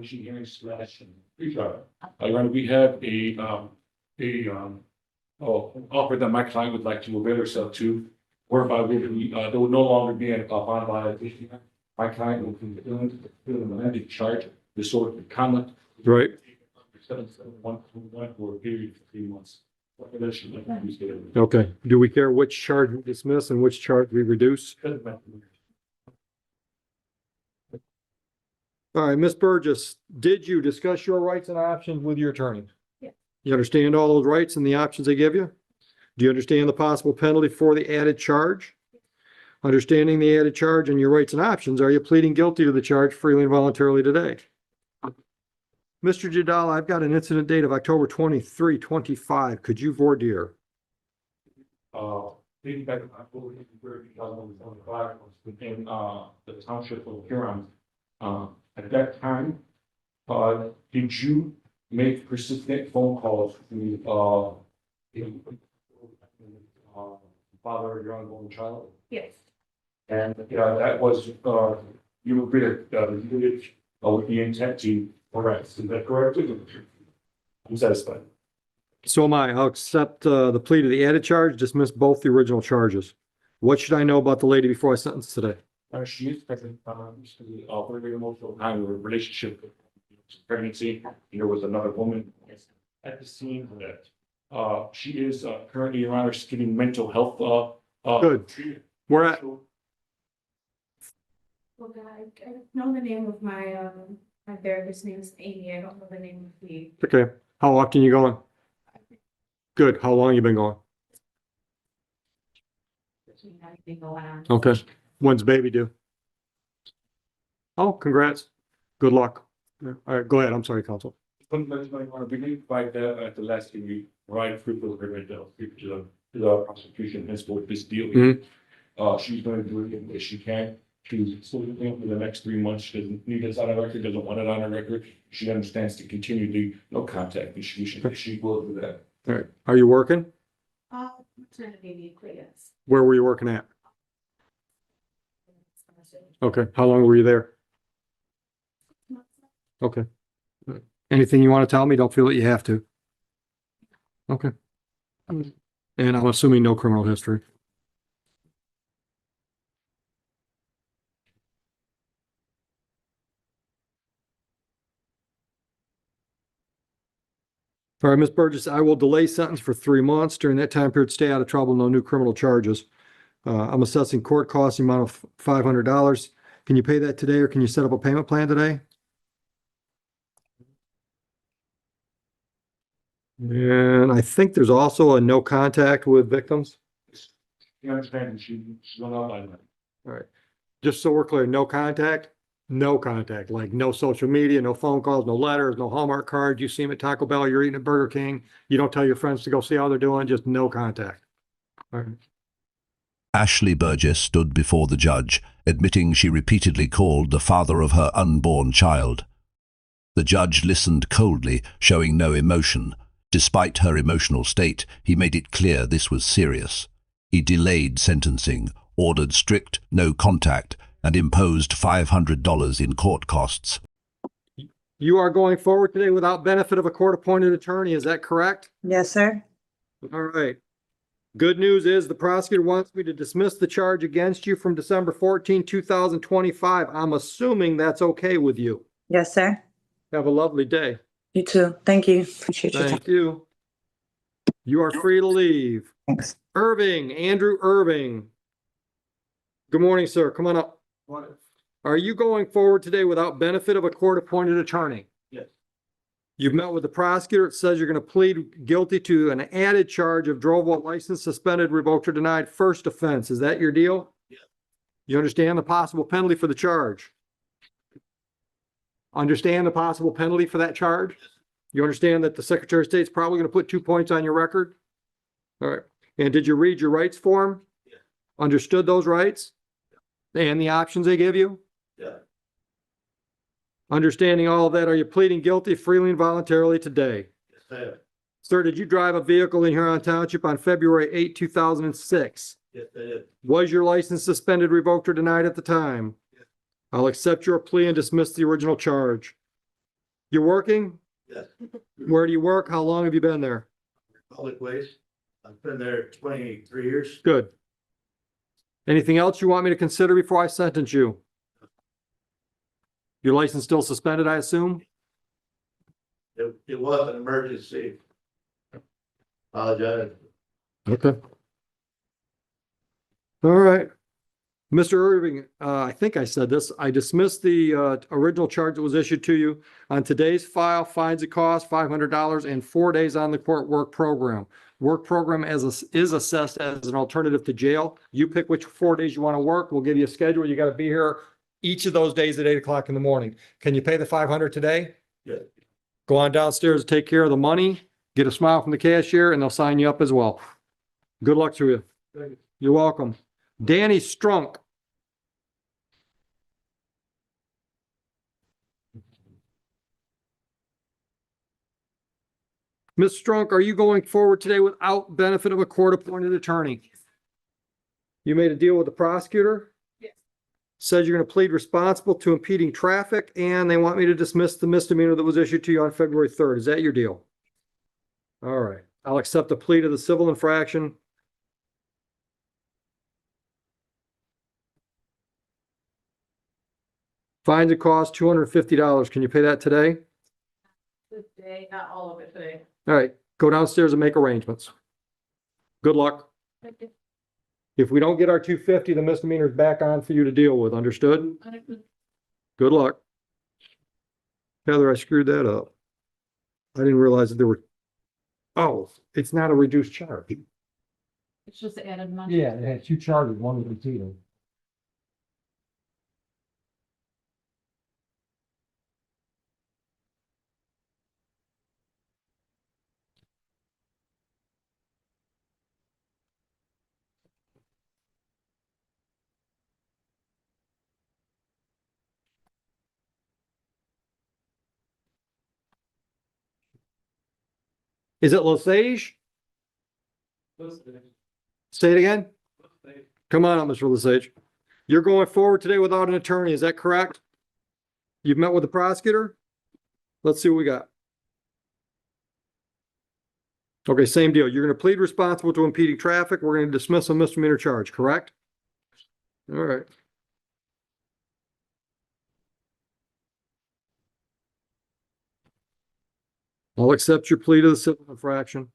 Hearing slash pre-trial. We have offer that my client would like to avail herself to, whereby there will no longer be a bond violation. My client will fill an amended charge, disorderly conduct. Right. 771 for a period of 3 months. Okay. Do we care which charge we dismiss and which charge we reduce? All right, Ms. Burgess, did you discuss your rights and options with your attorney? Yeah. You understand all those rights and the options they give you? Do you understand the possible penalty for the added charge? Understanding the added charge and your rights and options, are you pleading guilty to the charge freely and voluntarily today? Mr. Jadal, I've got an incident date of October 23, 25. Could you voir dire? Thinking back to October 2025, within the township of Huron. At that time, did you make persistent phone calls to father of your unborn child? Yes. And that was you agreed that you did it with the intent to harass. Is that correct? I'm satisfied. So am I. I'll accept the plea to the added charge, dismiss both the original charges. What should I know about the lady before I sentence today? She is pregnant. Very emotional time of a relationship, pregnancy. There was another woman at the scene that she is currently around her getting mental health. Good. Where at? Well, I know the name of my therapist's name is Amy. I don't know the name of the. Okay. How often you going? Good. How long you been going? Anything going on. Okay. When's baby due? Oh, congrats. Good luck. Yeah. All right, go ahead. I'm sorry, counsel. We did fight that at the last thing we right through to the prosecution and for this deal. She's going to do it if she can. She's still doing for the next 3 months. She doesn't need this on her record, doesn't want it on her record. She understands to continue the no contact, and she will do that. All right. Are you working? Maternity leave, yes. Where were you working at? Okay. How long were you there? Okay. Anything you want to tell me? Don't feel that you have to. Okay. And I'm assuming no criminal history. All right, Ms. Burgess, I will delay sentence for 3 months. During that time period, stay out of trouble, no new criminal charges. I'm assessing court costs the amount of $500. Can you pay that today or can you set up a payment plan today? And I think there's also a no contact with victims. You understand? She's not on that. All right. Just so we're clear, no contact, like no social media, no phone calls, no letters, no Hallmark cards. You see them at Taco Bell, you're eating at Burger King. You don't tell your friends to go see how they're doing, just no contact. All right. Ashley Burgess stood before the judge, admitting she repeatedly called the father of her unborn child. The judge listened coldly, showing no emotion. Despite her emotional state, he made it clear this was serious. He delayed sentencing, ordered strict no contact, and imposed $500 in court costs. You are going forward today without benefit of a court-appointed attorney, is that correct? Yes, sir. All right. Good news is the prosecutor wants me to dismiss the charge against you from December 14, 2025. I'm assuming that's okay with you. Yes, sir. Have a lovely day. You too. Thank you. Appreciate your time. Thank you. You are free to leave. Thanks. Irving, Andrew Irving. Good morning, sir. Come on up. Are you going forward today without benefit of a court-appointed attorney? Yes. You've met with the prosecutor. It says you're going to plead guilty to an added charge of drove while license suspended, revoked, or denied first offense. Is that your deal? Yes. You understand the possible penalty for the charge? Understand the possible penalty for that charge? You understand that the Secretary of State's probably going to put 2 points on your record? All right. And did you read your rights form? Yeah. Understood those rights? And the options they give you? Yeah. Understanding all of that, are you pleading guilty freely and voluntarily today? Yes, sir. Sir, did you drive a vehicle in Huron Township on February 8, 2006? Yes, I did. Was your license suspended, revoked, or denied at the time? Yes. I'll accept your plea and dismiss the original charge. You're working? Yes, Where do you work? How long have you been there? public waste. I've been there 23 years. Good. Anything else you want me to consider before I sentence you? Your license still suspended, I assume? It was an emergency. Apologize. Okay. All right. Mr. Irving, I think I said this, I dismissed the original charge that was issued to you. On today's file, fines and costs, $500 and 4 days on the court work program. Work program is assessed as an alternative to jail. You pick which 4 days you want to work. We'll give you a schedule. You got to be here each of those days at 8 o'clock in the morning. Can you pay the $500 today? Yeah. Go on downstairs, take care of the money, get a smile from the cashier, and they'll sign you up as well. Good luck to you. Thank you. You're welcome. Danny Strunk. Ms. Strunk, are you going forward today without benefit of a court-appointed attorney? You made a deal with the prosecutor? Yes. Says you're going to plead responsible to impeding traffic, and they want me to dismiss the misdemeanor that was issued to you on February 3rd. Is that your deal? All right. I'll accept the plea to the civil infraction. Fines and costs, $250. Can you pay that today? Today, not all of it today. All right, go downstairs and make arrangements. Good luck. If we don't get our $250, the misdemeanor is back on for you to deal with. Understood? Good luck. Heather, I screwed that up. I didn't realize that there were, oh, it's not a reduced charge. It's just added money. Yeah, it had two charges, one was impeding. Is it Lesage? Say it again? Come on up, Mr. Lesage. You're going forward today without an attorney, is that correct? You've met with the prosecutor? Let's see what we got. Okay, same deal. You're going to plead responsible to impeding traffic. We're going to dismiss a misdemeanor charge, correct? All right. I'll accept your plea to the civil infraction.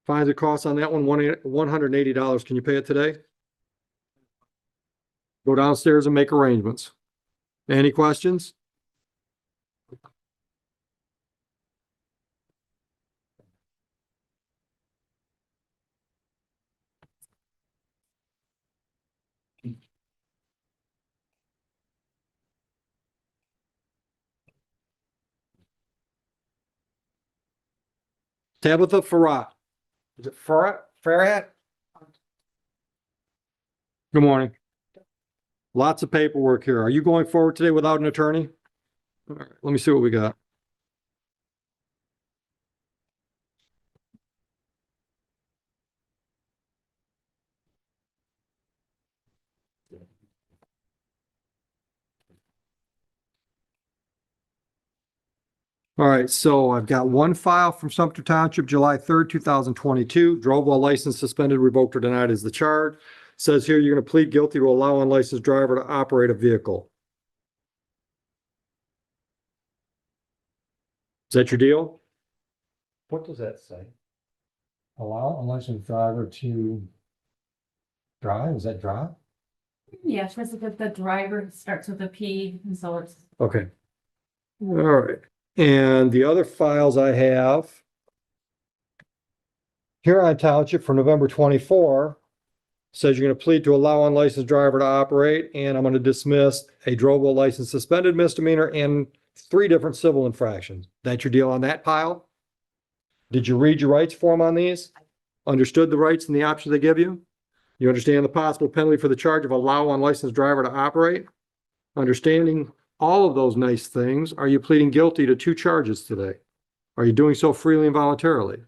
Fines and costs on that one, $180. Can you pay it today? Go downstairs and make arrangements. Any questions? Tabitha Farrat. Is it Farrat? Good morning. Lots of paperwork here. Are you going forward today without an attorney? All right, let me see what we got. All right, so I've got one file from Sumter Township, July 3rd, 2022. Drove while license suspended, revoked, or denied is the charge. Says here you're going to plead guilty to allow unlicensed driver to operate a vehicle. Is that your deal? What does that say? Allow unlicensed driver to drive? Is that drive? Yeah, it's supposed to the driver starts with a P, and so it's Okay. All right. And the other files I have Huron Township for November 24 says you're going to plead to allow unlicensed driver to operate, and I'm going to dismiss a drove while license suspended misdemeanor and 3 different civil infractions. That's your deal on that pile? Did you read your rights form on these? Understood the rights and the options they give you? You understand the possible penalty for the charge of allow unlicensed driver to operate? Understanding all of those nice things, are you pleading guilty to 2 charges today? Are you doing so freely and voluntarily?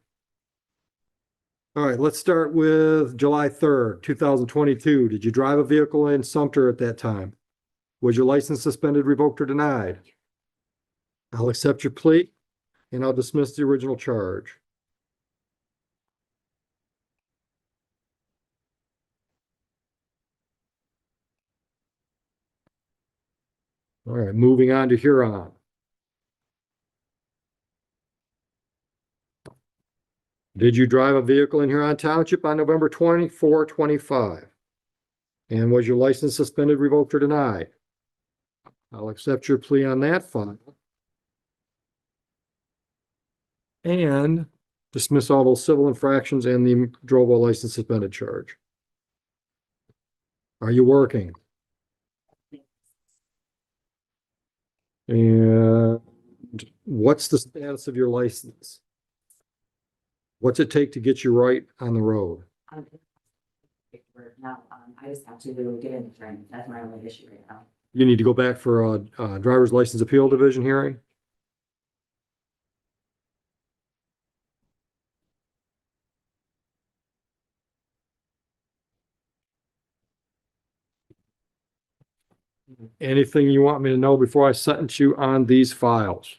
All right, let's start with July 3rd, 2022. Did you drive a vehicle in Sumter at that time? Was your license suspended, revoked, or denied? I'll accept your plea and I'll dismiss the original charge. All right, moving on to Huron. Did you drive a vehicle in Huron Township on November 24, 25? And was your license suspended, revoked, or denied? I'll accept your plea on that file. And dismiss all those civil infractions and the drove while license suspended charge. Are you working? And what's the status of your license? What's it take to get you right on the road? No, I just have to get in the train. That's my only issue right now. You need to go back for a driver's license appeal division hearing? Anything you want me to know before I sentence you on these files?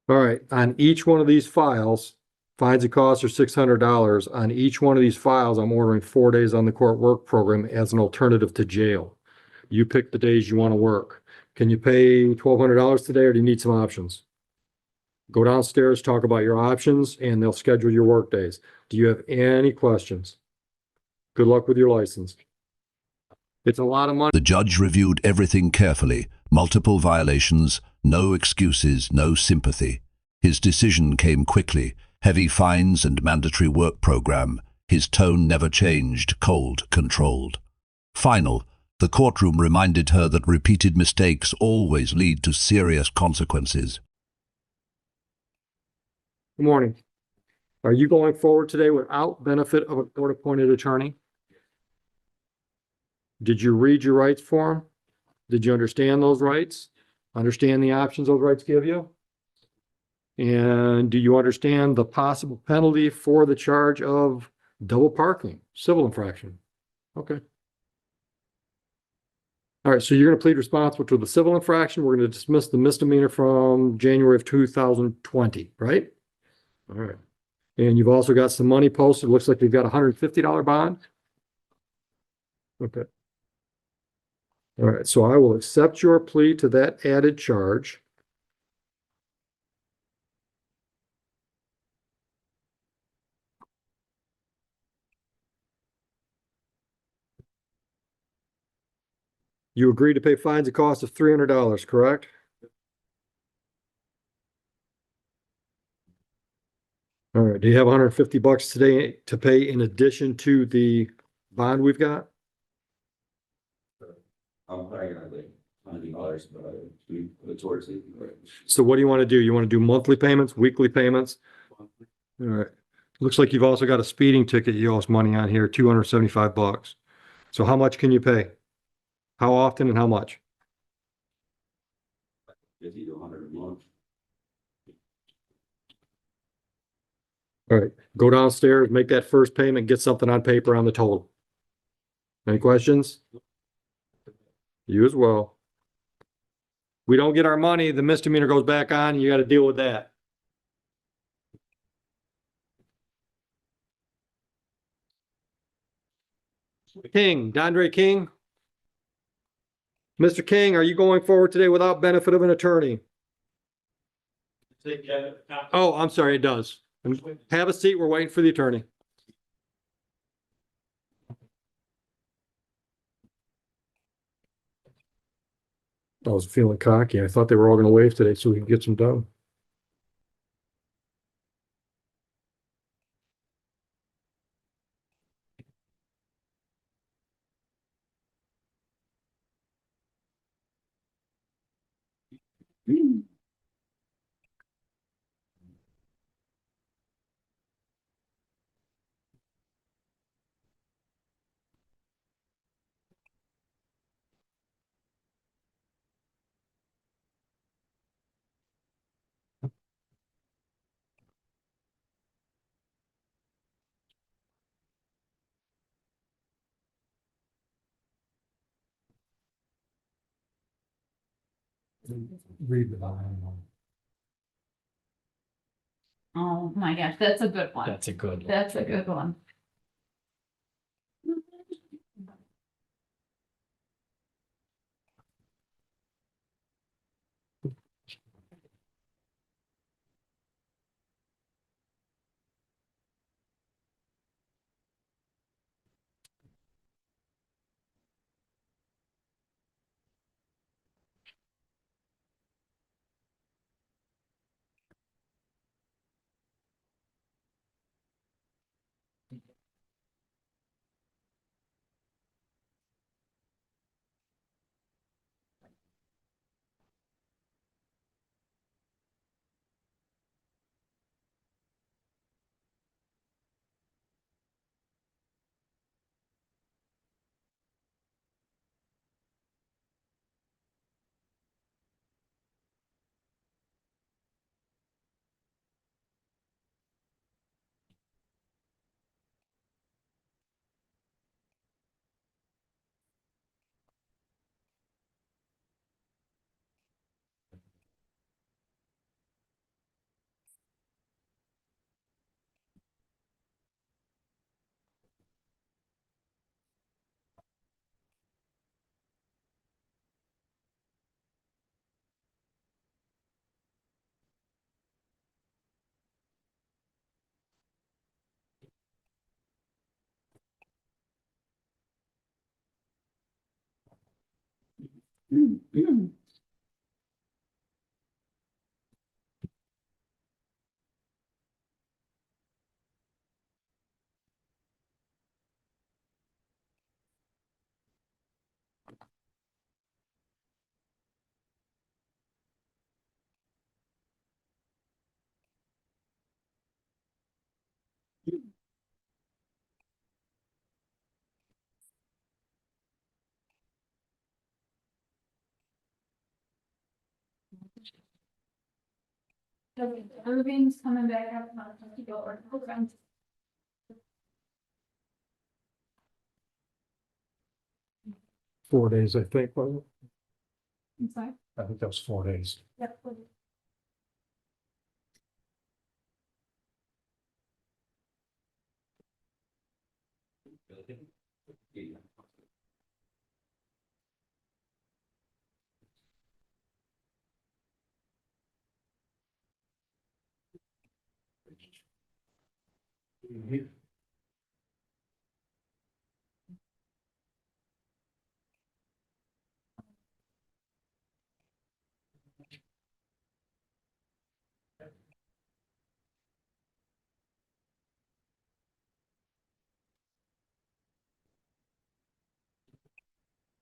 All right, on each one of these files, fines and costs are $600. On each one of these files, I'm ordering 4 days on the court work program as an alternative to jail. You pick the days you want to work. Can you pay $1,200 today, or do you need some options? Go downstairs, talk about your options, and they'll schedule your work days. Do you have any questions? Good luck with your license. It's a lot of money. The judge reviewed everything carefully. Multiple violations, no excuses, no sympathy. His decision came quickly. Heavy fines and mandatory work program. His tone never changed, cold, controlled. Final, the courtroom reminded her that repeated mistakes always lead to serious consequences. Good morning. Are you going forward today without benefit of a court-appointed attorney? Did you read your rights form? Did you understand those rights? Understand the options those rights give you? And do you understand the possible penalty for the charge of double parking, civil infraction? Okay. All right, so you're going to plead responsible to the civil infraction. We're going to dismiss the misdemeanor from January of 2020, right? All right. And you've also got some money posted. Looks like you've got a $150 bond. Okay. All right, so I will accept your plea to that added charge. You agree to pay fines and costs of $300, correct? All right, do you have $150 today to pay in addition to the bond we've got? I'm probably gonna like $100, but we put towards it. So what do you want to do? You want to do monthly payments, weekly payments? All right. Looks like you've also got a speeding ticket you owe us money on here, $275. So how much can you pay? How often and how much? 50 to 100 a month. All right, go downstairs, make that first payment, get something on paper on the total. Any questions? You as well. We don't get our money, the misdemeanor goes back on, you got to deal with that. King, Dondre King. Mr. King, are you going forward today without benefit of an attorney? Oh, I'm sorry, it does. Have a seat, we're waiting for the attorney. I was feeling cocky. I thought they were all going to wave today so we could get some done. Read the line. Oh my gosh, that's a good one. That's a good one. That's a good one. Irving's coming back up. To go or program. 4 days, I think, wasn't it? I'm sorry. I think that was 4 days. Yep.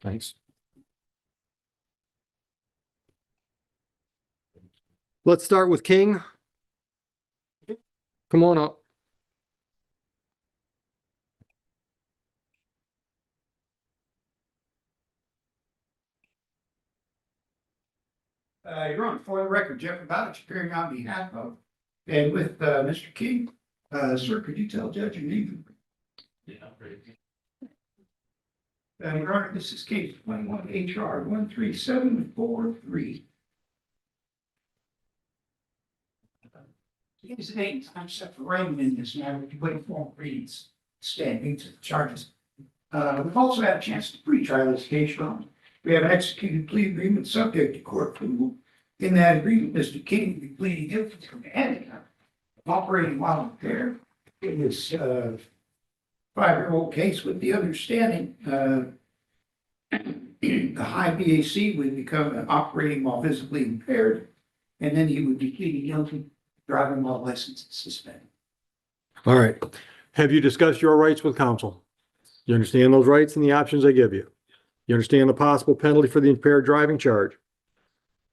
Thanks. Let's start with King. Come on up. You're on for the record, Jeff, about it, appearing on behalf of, and with, Mr. King. Sir, could you tell Judge your name? Yeah, great. Your Honor, this is case 21 HR 13743. His name, I'm set for Raymond in this matter, we're waiting for him reads standing to the charges. We've also had a chance to pre-trial this case, Your Honor. We have an executed plea agreement subject to court approval. In that agreement, Mr. King will be pleading guilty to the handicap of operating while impaired in his 5-year-old case, with the understanding the high BAC would become operating while visibly impaired, and then he would be pleading guilty to driving while license is suspended. All right. Have you discussed your rights with counsel? You understand those rights and the options they give you? You understand the possible penalty for the impaired driving charge?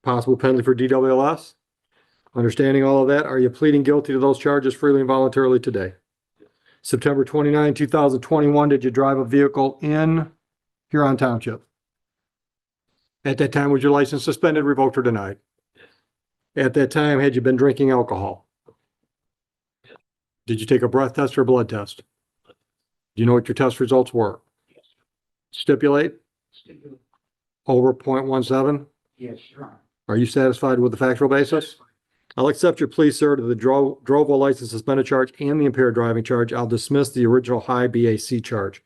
Possible penalty for DWLS? Understanding all of that, are you pleading guilty to those charges freely and voluntarily today? September 29, 2021, did you drive a vehicle in Huron Township? At that time, was your license suspended, revoked, or denied? At that time, had you been drinking alcohol? Did you take a breath test or a blood test? Do you know what your test results were? Stipulate? Over 0.17? Yes, Your Honor. Are you satisfied with the factual basis? I'll accept your plea, sir, to the drove while license suspended charge and the impaired driving charge. I'll dismiss the original high BAC charge.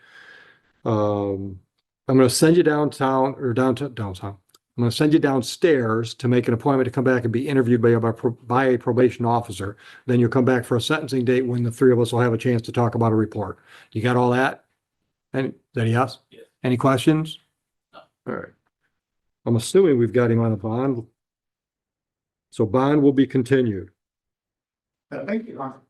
I'm gonna send you downtown or downtown. I'm gonna send you downstairs to make an appointment to come back and be interviewed by a probation officer. Then you'll come back for a sentencing date when the three of us will have a chance to talk about a report. You got all that? And is that a yes? Yes. Any questions? No. All right. I'm assuming we've got him on a bond. So bond will be continued. Thank you, Your Honor.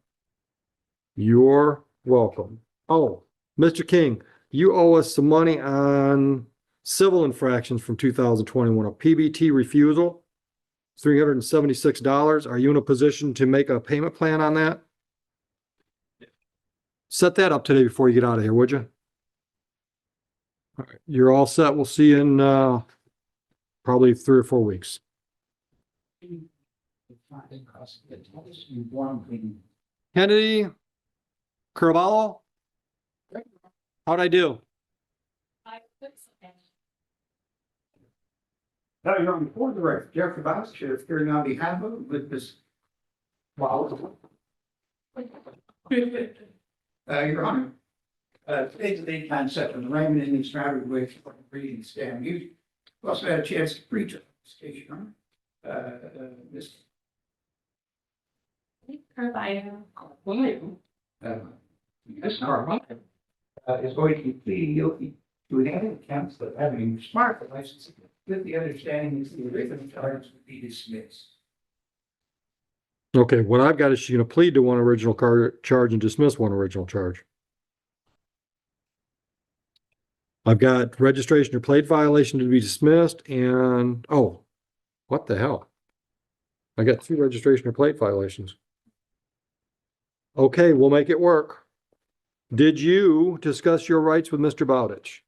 You're welcome. Oh, Mr. King, you owe us some money on civil infractions from 2021, a PBT refusal, $376. Are you in a position to make a payment plan on that? Set that up today before you get out of here, would you? All right, you're all set. We'll see you in probably 3 or 4 weeks. Kennedy, Caraballo, how'd I do? Now, Your Honor, for the record, Jeffrey Vice, Sheriff, appearing on behalf of witness. Wow. Your Honor, today's the date time set for the Raymond and his driver with reading stand. You also had a chance to preach this case, Your Honor. This. This Carvalho is going to be pleading guilty to an added counts of having smart license with the understanding that the original charge would be dismissed. Okay, what I've got is she's gonna plead to one original charge and dismiss one original charge. I've got registration or plate violation to be dismissed and, oh, what the hell? I got 2 registration or plate violations. Okay, we'll make it work. Did you discuss your rights with Mr. Bowditch?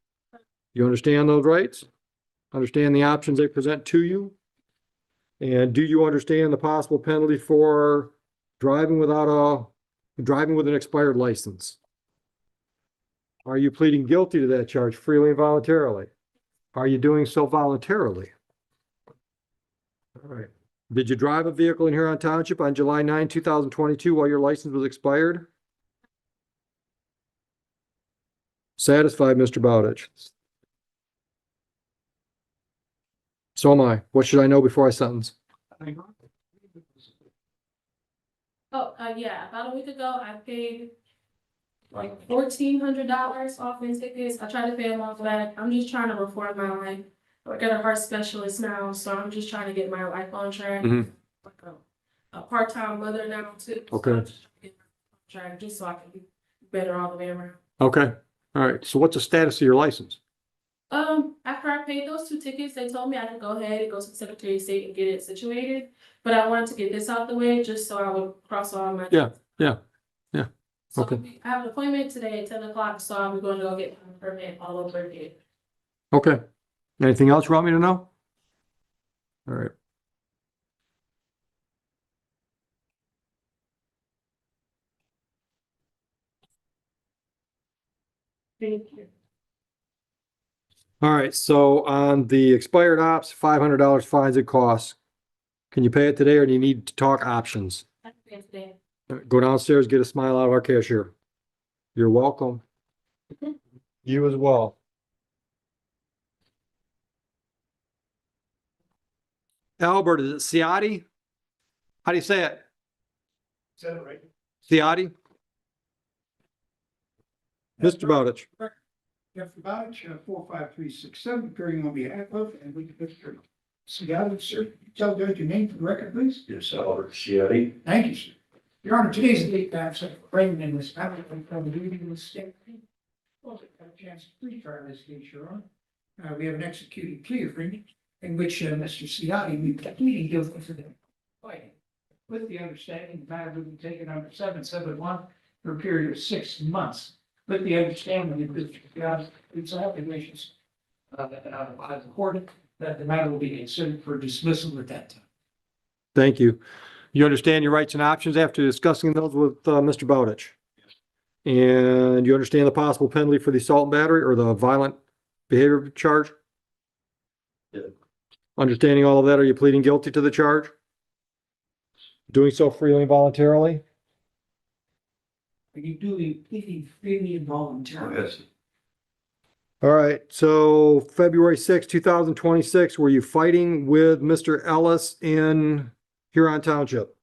You understand those rights? Understand the options they present to you? And do you understand the possible penalty for driving with an expired license? Are you pleading guilty to that charge freely and voluntarily? Are you doing so voluntarily? All right. Did you drive a vehicle in Huron Township on July 9, 2022 while your license was expired? Satisfied, Mr. Bowditch? So am I. What should I know before I sentence? Yeah, about a week ago, I paid like $1,400 off in tickets. I tried to pay them off back. I'm just trying to reform my life. I got a heart specialist now, so I'm just trying to get my life on track. Mhm. Like a part-time mother now too. So Okay. I'm just trying to get my life on track just so I can be better all the way around. Okay. All right. So what's the status of your license? After I paid those 2 tickets, they told me I could go ahead and go to the Secretary of State and get it situated. But I wanted to get this out the way just so I would cross all my. Yeah. So Okay. I have an appointment today at 10 o'clock, so I'm going to go get my permit all over again. Okay. Anything else you want me to know? All right. Thank you. All right. So on the expired ops, $500 fines and costs. Can you pay it today or do you need to talk options? I can pay it today. Go downstairs, get a smile out of our cashier. You're welcome. You as well. Albert, is it Ciotti? How do you say it? Is that right? Ciotti? Mr. Bowditch. Jeffrey Bowditch, 45367, appearing on behalf of, and we can Mr. Seattle, sir. Tell Judge your name for the record, please. Yes, Albert Sciatti. Thank you, sir. Your Honor, today's the date that I'm framing in this matter from the reading of the state. Also, got a chance to pre-try this case, Your Honor. We have an executed plea agreement in which Mr. Ciotti will be pleading guilty to the fighting, with the understanding the matter will be taken under 771 for a period of 6 months, with the understanding that Mr. Ciotti's obligations by the court that the matter will be considered for dismissal at that time. Thank you. You understand your rights and options after discussing those with Mr. Bowditch? And you understand the possible penalty for the assault and battery or the violent behavior charge? Yeah. Understanding all of that, are you pleading guilty to the charge? Doing so freely and voluntarily? Are you doing pleading freely and voluntarily? Yes. All right, so February 2026, were you fighting with Mr. Ellis in Huron Township?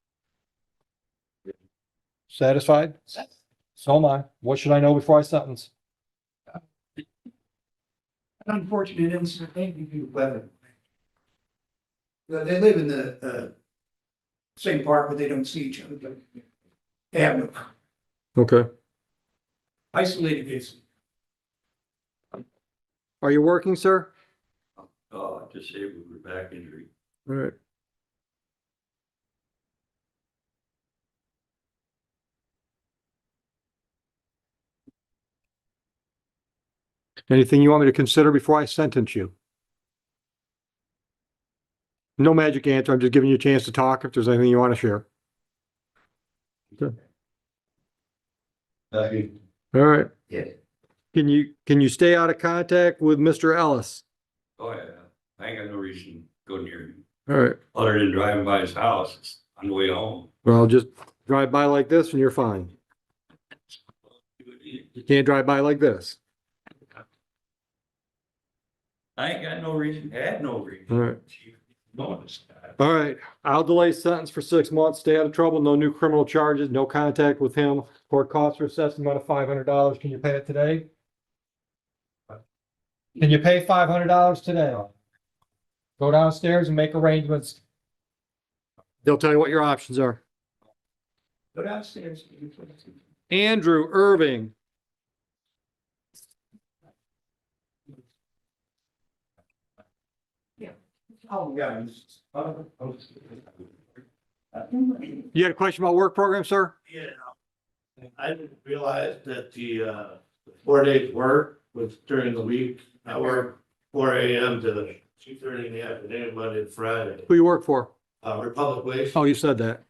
Satisfied? So am I. What should I know before I sentence? An unfortunate incident, anything to do with weather. They live in the same park, but they don't see each other, but they have no Okay. isolated case. Are you working, sir? Disabled with back injury. All right. Anything you want me to consider before I sentence you? No magic answer. I'm just giving you a chance to talk if there's anything you want to share. Thank you. All right. Yeah. Can you stay out of contact with Mr. Ellis? Oh, yeah. I ain't got no reason to go near him, All right. other than driving by his house on the way home. Well, just drive by like this and you're fine. You can't drive by like this. I ain't got no reason, had no reason. All right. Notice that. All right. I'll delay sentence for 6 months. Stay out of trouble. No new criminal charges. No contact with him. Court costs are assessed amount of $500. Can you pay it today? Can you pay $500 today? Go downstairs and make arrangements. They'll tell you what your options are. Go downstairs. Andrew Irving. Oh, yeah. You had a question about work program, sir? Yeah. I didn't realize that the 4 days work was during the week. I work 4 AM to 2:30 in the afternoon, Monday to Friday. Who you work for? Republic Waste. Oh, you said that.